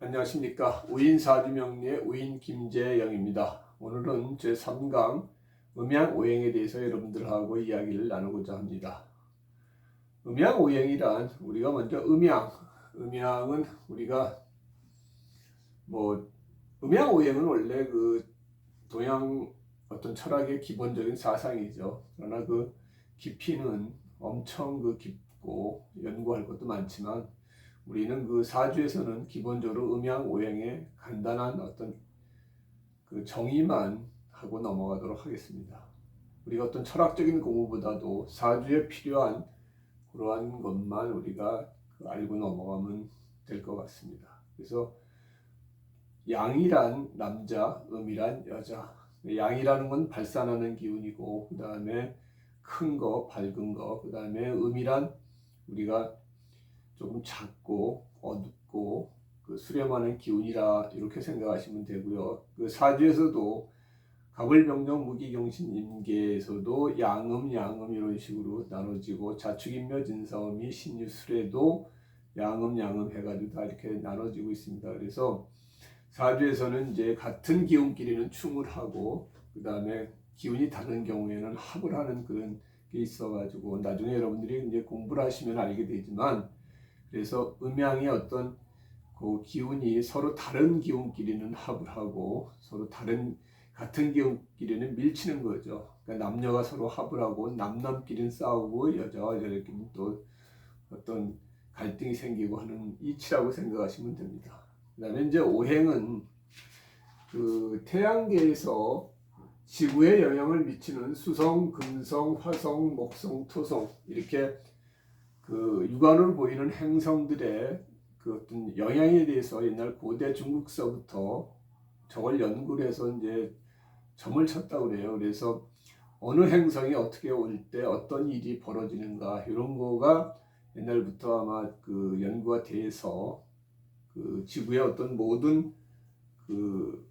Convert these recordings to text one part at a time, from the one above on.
안녕하십니까. 우인사주명리의 우인 김재영입니다. 오늘은 제3강 음양오행에 대해서 여러분들하고 이야기를 나누고자 합니다. 음양오행이란 우리가 먼저 음양은 우리가 음양오행은 원래 그 동양 어떤 철학의 기본적인 사상이죠. 그러나 그 깊이는 엄청 깊고 연구할 것도 많지만 우리는 그 사주에서는 기본적으로 음양오행의 간단한 어떤 그 정의만 하고 넘어가도록 하겠습니다. 우리가 어떤 철학적인 공부보다도 사주에 필요한 그러한 것만 우리가 알고 넘어가면 될 것 같습니다. 그래서 양이란 남자, 음이란 여자. 양이라는 건 발산하는 기운이고, 그 다음에 큰 거, 밝은 거, 그 다음에 음이란 우리가 조금 작고 어둡고 수렴하는 기운이라 이렇게 생각하시면 되고요. 그 사주에서도 갑을병정 무기경신 임계에서도 양음 이런 식으로 나눠지고 자축인묘진사음이 신유술에도 양음 해가지고 다 이렇게 나눠지고 있습니다. 그래서 사주에서는 이제 같은 기운끼리는 충을 하고 그 다음에 기운이 다른 경우에는 합을 하는 그런 게 있어가지고 나중에 여러분들이 이제 공부를 하시면 알게 되지만, 그래서 음양의 어떤 그 기운이 서로 다른 기운끼리는 합을 하고 서로 다른 같은 기운끼리는 밀치는 거죠. 그러니까 남녀가 서로 합을 하고 남끼리는 싸우고 여자와 여자끼리는 또 어떤 갈등이 생기고 하는 이치라고 생각하시면 됩니다. 그 다음에 이제 오행은 그 태양계에서 지구에 영향을 미치는 수성, 금성, 화성, 목성, 토성 이렇게 그 육안으로 보이는 행성들의 그 어떤 영향에 대해서 옛날 고대 중국서부터 저걸 연구를 해서 이제 점을 쳤다고 그래요. 그래서 어느 행성이 어떻게 올 때 어떤 일이 벌어지는가 이런 거가 옛날부터 아마 그 연구가 돼서 그 지구의 어떤 모든 그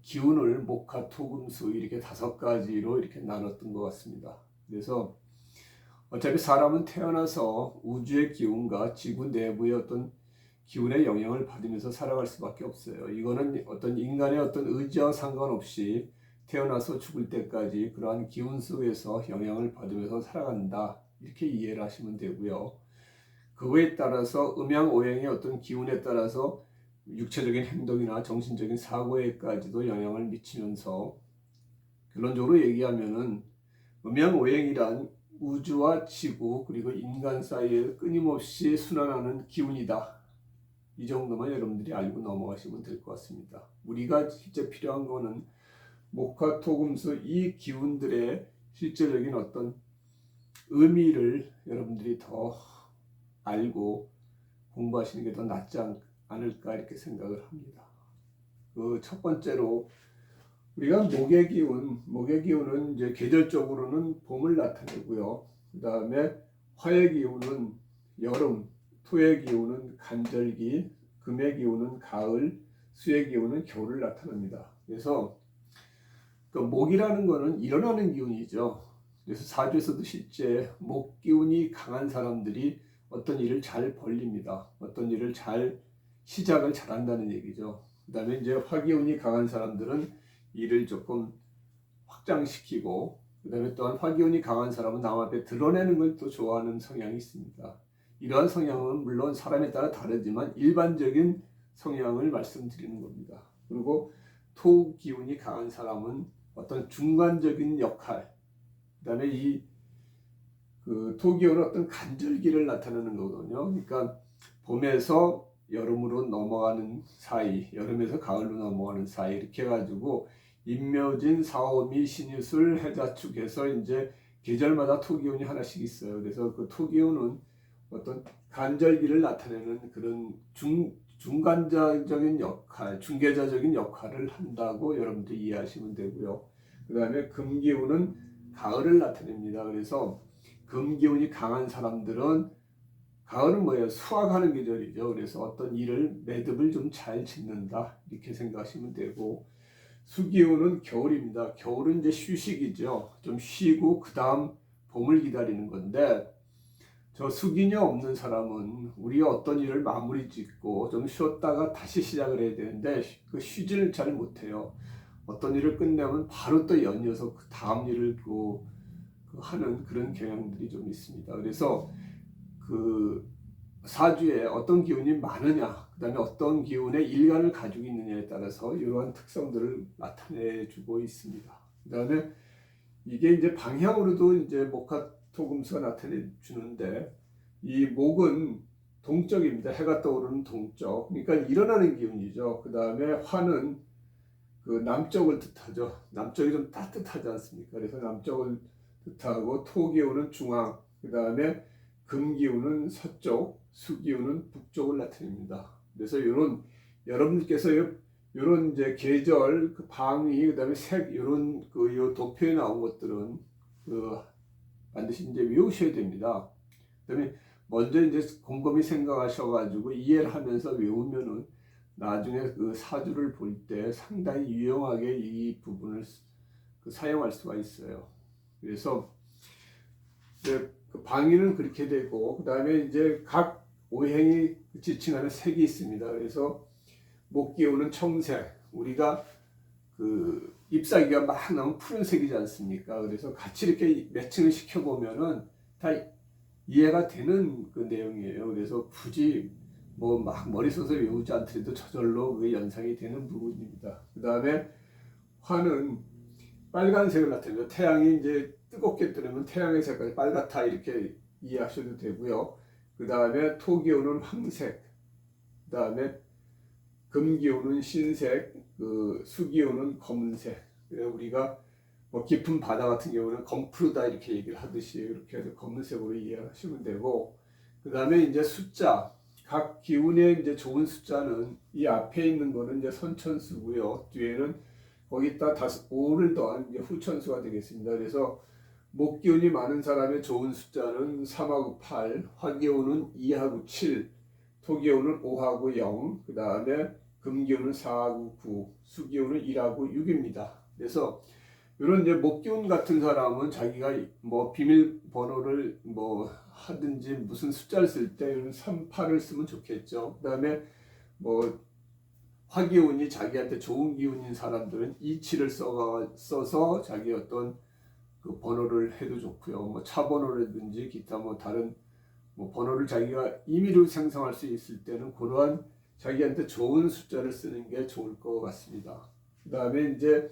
기운을 목화, 토, 금, 수 이렇게 5가지로 이렇게 나눴던 것 같습니다. 그래서 어차피 사람은 태어나서 우주의 기운과 지구 내부의 어떤 기운의 영향을 받으면서 살아갈 수밖에 없어요. 이거는 어떤 인간의 어떤 의지와 상관없이 태어나서 죽을 때까지 그러한 기운 속에서 영향을 받으면서 살아간다. 이렇게 이해를 하시면 되고요. 그거에 따라서 음양오행의 어떤 기운에 따라서 육체적인 행동이나 정신적인 사고에까지도 영향을 미치면서 결론적으로 얘기하면은 음양오행이란 우주와 지구 그리고 인간 사이에 끊임없이 순환하는 기운이다. 이 정도만 여러분들이 알고 넘어가시면 될 것 같습니다. 우리가 실제 필요한 거는 목화, 토, 금, 수 이 기운들의 실제적인 어떤 의미를 여러분들이 더 알고 공부하시는 게 더 낫지 않을까 이렇게 생각을 합니다. 그 첫 번째로 우리가 목의 기운은 이제 계절적으로는 봄을 나타내고요. 그 다음에 화의 기운은 여름, 토의 기운은 간절기, 금의 기운은 가을, 수의 기운은 겨울을 나타냅니다. 그래서 그 목이라는 거는 일어나는 기운이죠. 그래서 사주에서도 실제 목 기운이 강한 사람들이 어떤 일을 잘 벌립니다. 어떤 일을 시작을 잘 한다는 얘기죠. 그 다음에 이제 화 기운이 강한 사람들은 일을 조금 확장시키고, 그 다음에 또한 화기운이 강한 사람은 남 앞에 드러내는 걸 또 좋아하는 성향이 있습니다. 이러한 성향은 물론 사람에 따라 다르지만 일반적인 성향을 말씀드리는 겁니다. 그리고 토 기운이 강한 사람은 어떤 중간적인 역할, 그 다음에 토 기운은 어떤 간절기를 나타내는 거거든요. 그러니까 봄에서 여름으로 넘어가는 사이, 여름에서 가을로 넘어가는 사이 이렇게 해가지고 임묘진, 사오미, 신유술, 해자축해서 이제 계절마다 토기운이 하나씩 있어요. 그래서 그 토기운은 어떤 간절기를 나타내는 그런 중간자적인 역할, 중개자적인 역할을 한다고 여러분들이 이해하시면 되고요. 그 다음에 금기운은 가을을 나타냅니다. 그래서 금기운이 강한 사람들은 가을은 뭐예요? 수확하는 계절이죠. 그래서 어떤 일을 매듭을 좀 잘 짓는다 이렇게 생각하시면 되고, 수기운은 겨울입니다. 겨울은 이제 휴식이죠. 좀 쉬고 그 다음 봄을 기다리는 건데, 저 숙인이 없는 사람은 우리가 어떤 일을 마무리 짓고 좀 쉬었다가 다시 시작을 해야 되는데 그 쉬지를 잘 못해요. 어떤 일을 끝내면 바로 또 연이어서 그 다음 일을 하는 그런 경향들이 좀 있습니다. 그래서 그 사주에 어떤 기운이 많으냐, 그 다음에 어떤 기운의 일간을 가지고 있느냐에 따라서 이러한 특성들을 나타내주고 있습니다. 그 다음에 이게 이제 방향으로도 이제 목화토금수가 나타내 주는데, 이 목은 동적입니다. 해가 떠오르는 동적. 그러니까 일어나는 기운이죠. 그 다음에 화는 그 남쪽을 뜻하죠. 남쪽이 좀 따뜻하지 않습니까? 그래서 남쪽을 뜻하고, 토기운은 중앙, 그 다음에 금기운은 서쪽, 수기운은 북쪽을 나타냅니다. 그래서 이런 여러분께서 이런 이제 계절, 그 방위, 그다음에 색 이런 요 도표에 나온 것들은 반드시 이제 외우셔야 됩니다. 그다음에 먼저 이제 곰곰이 생각하셔가지고 이해를 하면서 외우면은 나중에 그 사주를 볼 때 상당히 유용하게 이 부분을 사용할 수가 있어요. 그래서 그 방위는 그렇게 되고, 그 다음에 이제 각 오행이 지칭하는 색이 있습니다. 그래서 목기운은 청색, 우리가 그 잎사귀가 막 나오면 푸른색이지 않습니까? 그래서 같이 이렇게 매칭을 시켜보면은 다 이해가 되는 그 내용이에요. 그래서 굳이 뭐 막 머리 써서 외우지 않더라도 저절로 그 연상이 되는 부분입니다. 그 다음에 화는 빨간색을 나타내죠. 태양이 이제 뜨겁게 뜨면 태양의 색깔이 빨갛다 이렇게 이해하셔도 되고요. 그 다음에 토기운은 황색, 그 다음에 금기운은 흰색, 그 수기운은 검은색. 우리가 뭐 깊은 바다 같은 경우는 검푸르다 이렇게 얘기를 하듯이 이렇게 해서 검은색으로 이해하시면 되고, 그 다음에 이제 숫자, 각 기운의 이제 좋은 숫자는 이 앞에 있는 거는 이제 선천수고요. 뒤에는 거기다 5를 더한 이제 후천수가 되겠습니다. 그래서 목기운이 많은 사람의 좋은 숫자는 3하고 8, 화기운은 2하고 7, 토기운은 5하고 0, 그 다음에 금기운은 4하고 9, 수기운은 1하고 6입니다. 그래서 이런 이제 목기운 같은 사람은 자기가 뭐 비밀번호를 뭐 하든지 무슨 숫자를 쓸 때 3, 8을 쓰면 좋겠죠. 그 다음에 뭐 화기운이 자기한테 좋은 기운인 사람들은 2, 7을 써서 자기 어떤 그 번호를 해도 좋고요. 뭐 차 번호라든지 기타 뭐 다른 뭐 번호를 자기가 임의로 생성할 수 있을 때는 그러한 자기한테 좋은 숫자를 쓰는 게 좋을 것 같습니다. 그 다음에 이제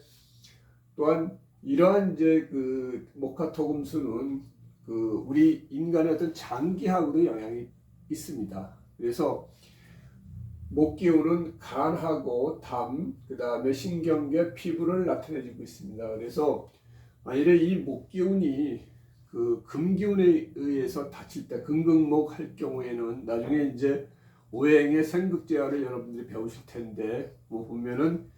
또한 이러한 이제 그 목화토금수는 그 우리 인간의 어떤 장기하고도 영향이 있습니다. 그래서 목기운은 간하고 담, 그 다음에 신경계, 피부를 나타내주고 있습니다. 그래서 만일에 이 목기운이 그 금기운에 의해서 다칠 때 금극목 할 경우에는 나중에 이제 오행의 생극제화를 여러분들이 배우실 텐데 뭐 보면은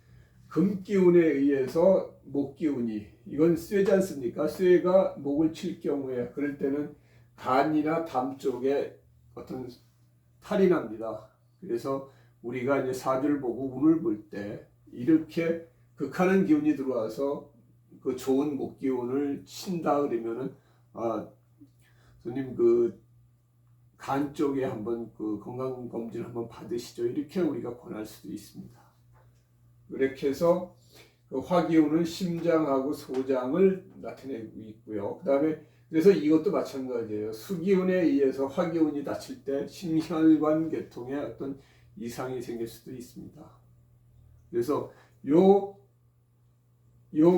금기운에 의해서 목기운이 이건 쇠지 않습니까? 쇠가 목을 칠 경우에 그럴 때는 간이나 담 쪽에 어떤 탈이 납니다. 그래서 우리가 이제 사주를 보고 운을 볼 때 이렇게 극하는 기운이 들어와서 그 좋은 목기운을 친다 그러면은 손님 그 간 쪽에 한번 그 건강 검진 한번 받으시죠. 이렇게 우리가 권할 수도 있습니다. 그렇게 해서 그 화기운은 심장하고 소장을 나타내고 있고요. 그 다음에 그래서 이것도 마찬가지예요. 수기운에 의해서 화기운이 다칠 때 심혈관 계통에 어떤 이상이 생길 수도 있습니다. 그래서 요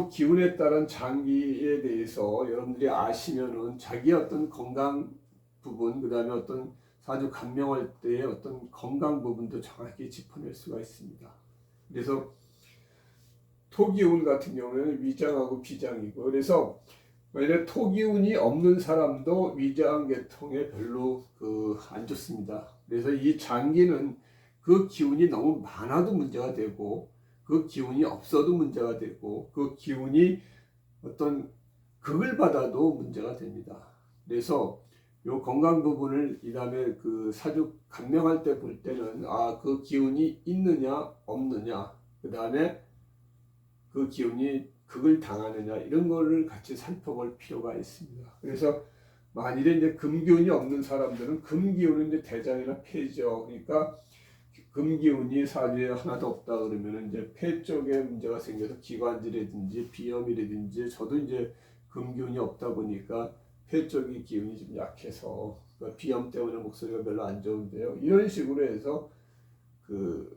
기운에 따른 장기에 대해서 여러분들이 아시면은 자기 어떤 건강 부분, 그 다음에 어떤 사주 감명할 때의 어떤 건강 부분도 정확히 짚어낼 수가 있습니다. 그래서 토기운 같은 경우에는 위장하고 비장이고, 그래서 만약에 토기운이 없는 사람도 위장 계통에 별로 안 좋습니다. 그래서 이 장기는 그 기운이 너무 많아도 문제가 되고, 그 기운이 없어도 문제가 되고, 그 기운이 어떤 극을 받아도 문제가 됩니다. 그래서 요 건강 부분을 이 다음에 그 사주 감명할 때 볼 때는 그 기운이 있느냐 없느냐, 그 다음에 그 기운이 극을 당하느냐 이런 거를 같이 살펴볼 필요가 있습니다. 그래서 만일에 이제 금기운이 없는 사람들은 금기운은 이제 대장이나 폐죠. 그러니까 금기운이 사주에 하나도 없다 그러면 이제 폐 쪽에 문제가 생겨서 기관지라든지 비염이라든지 저도 이제 금기운이 없다 보니까 폐 쪽의 기운이 좀 약해서 그러니까 비염 때문에 목소리가 별로 안 좋은데요. 이런 식으로 해서 그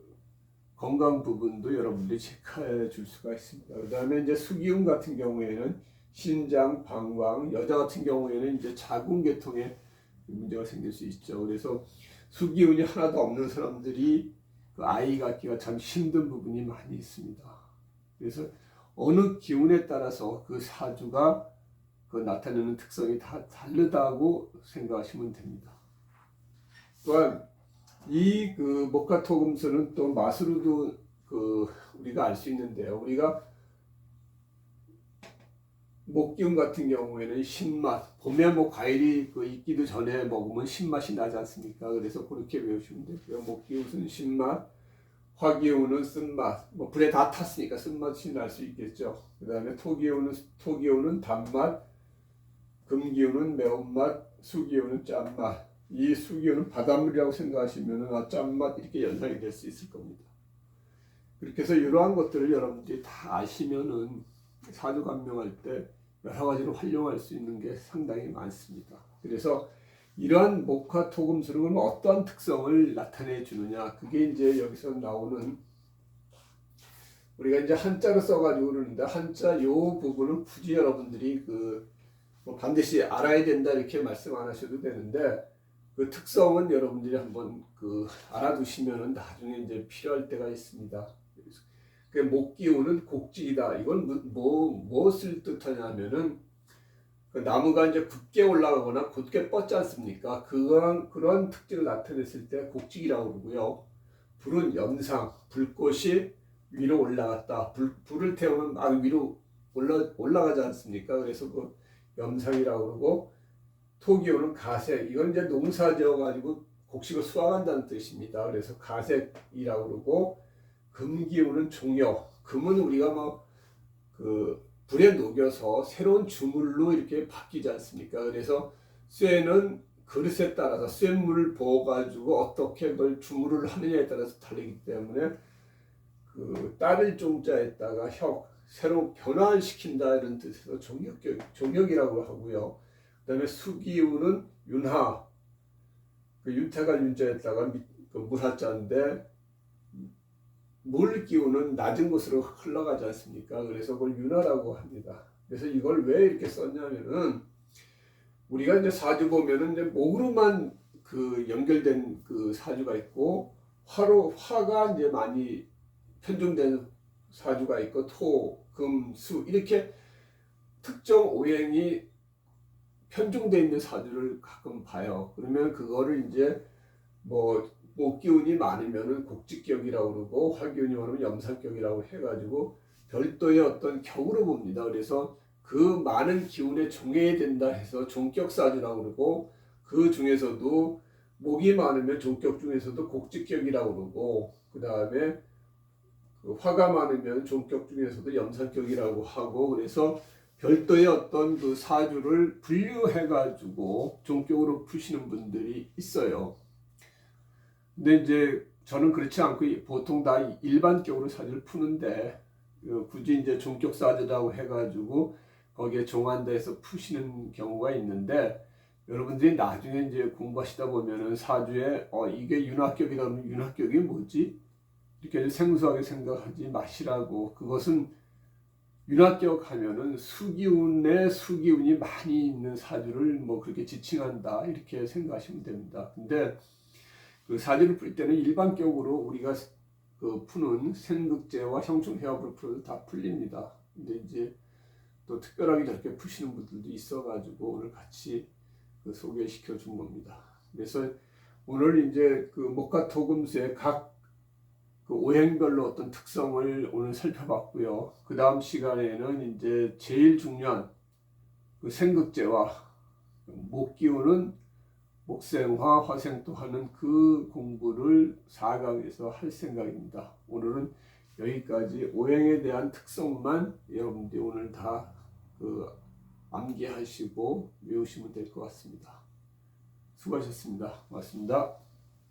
건강 부분도 여러분들이 체크해 줄 수가 있습니다. 그 다음에 이제 수기운 같은 경우에는 신장, 방광, 여자 같은 경우에는 이제 자궁계통에 문제가 생길 수 있죠. 그래서 수기운이 하나도 없는 사람들이 그 아이 갖기가 참 힘든 부분이 많이 있습니다. 그래서 어느 기운에 따라서 그 사주가 그 나타내는 특성이 다 다르다고 생각하시면 됩니다. 또한 이 그 목화토금수는 또 맛으로도 그 우리가 알 수 있는데요. 우리가 목기운 같은 경우에는 신맛, 봄에 뭐 과일이 그 익기도 전에 먹으면 신맛이 나지 않습니까? 그래서 그렇게 외우시면 되고요. 목기운은 신맛, 화기운은 쓴맛, 뭐 불에 다 탔으니까 쓴맛이 날 수 있겠죠. 그 다음에 토기운은 단맛, 금기운은 매운맛, 수기운은 짠맛. 이 수기운은 바닷물이라고 생각하시면 짠맛 이렇게 연상이 될 수 있을 겁니다. 그렇게 해서 이러한 것들을 여러분들이 다 아시면은 사주 감명할 때 여러 가지로 활용할 수 있는 게 상당히 많습니다. 그래서 이러한 목화토금술은 어떠한 특성을 나타내 주느냐, 그게 이제 여기서 나오는 우리가 이제 한자로 써가지고 그러는데 한자 요 부분은 굳이 여러분들이 뭐 반드시 알아야 된다 이렇게 말씀 안 하셔도 되는데 그 특성은 여러분들이 한번 알아두시면은 나중에 이제 필요할 때가 있습니다. 그 목기운은 곡직이다. 이건 무엇을 뜻하냐면은 그 나무가 이제 굳게 올라가거나 굳게 뻗지 않습니까? 그런 특징을 나타냈을 때 곡직이라고 그러고요. 불은 염상, 불꽃이 위로 올라갔다. 불을 태우면 막 위로 올라가지 않습니까? 그래서 그 염상이라고 그러고, 토기운은 가색. 이건 이제 농사지어 가지고 곡식을 수확한다는 뜻입니다. 그래서 가색이라고 그러고, 금기운은 종역. 금은 우리가 불에 녹여서 새로운 주물로 이렇게 바뀌지 않습니까? 그래서 쇠는 그릇에 따라서 쇠물을 부어가지고 어떻게 그걸 주물을 하느냐에 따라서 다르기 때문에 그 따를 종자에다가 새로 변화시킨다 이런 뜻에서 종역이라고 하고요. 그 다음에 수기운은 윤하, 그 윤태가 윤자에다가 그 물하자인데 물 기운은 낮은 곳으로 흘러가지 않습니까? 그래서 그걸 윤하라고 합니다. 그래서 이걸 왜 이렇게 썼냐면은 우리가 이제 사주 보면은 이제 목으로만 그 연결된 그 사주가 있고 화가 이제 많이 편중된 사주가 있고 토, 금, 수 이렇게 특정 오행이 편중되어 있는 사주를 가끔 봐요. 그러면 그거를 이제 목기운이 많으면은 곡직격이라고 그러고 화기운이 많으면 염상격이라고 해가지고 별도의 어떤 격으로 봅니다. 그래서 그 많은 기운에 종해야 된다 해서 종격사주라고 그러고, 그 중에서도 목이 많으면 종격 중에서도 곡직격이라고 그러고, 그 다음에 화가 많으면 종격 중에서도 염상격이라고 하고, 그래서 별도의 어떤 그 사주를 분류해가지고 종격으로 푸시는 분들이 있어요. 근데 이제 저는 그렇지 않고 보통 다 일반격으로 사주를 푸는데 굳이 이제 종격 사주라고 해가지고 거기에 종한다 해서 푸시는 경우가 있는데, 여러분들이 나중에 이제 공부하시다 보면은 사주에 이게 윤합격이다 그러면 윤합격이 뭐지? 이렇게 생소하게 생각하지 마시라고. 그것은 윤합격 하면은 수기운이 많이 있는 사주를 그렇게 지칭한다 이렇게 생각하시면 됩니다. 근데 그 사주를 풀 때는 일반격으로 우리가 그 푸는 생극제와 형충해합으로 풀어도 다 풀립니다. 근데 이제 또 특별하게 저렇게 푸시는 분들도 있어가지고 오늘 같이 소개시켜 준 겁니다. 그래서 오늘 이제 그 목화토금수의 각 그 오행별로 어떤 특성을 오늘 살펴봤고요. 그 다음 시간에는 이제 제일 중요한 그 생극제와 목기운은 목생화, 화생토 하는 그 공부를 4강에서 할 생각입니다. 오늘은 여기까지 오행에 대한 특성만 여러분들이 오늘 다 암기하시고 외우시면 될 것 같습니다. 수고하셨습니다. 고맙습니다.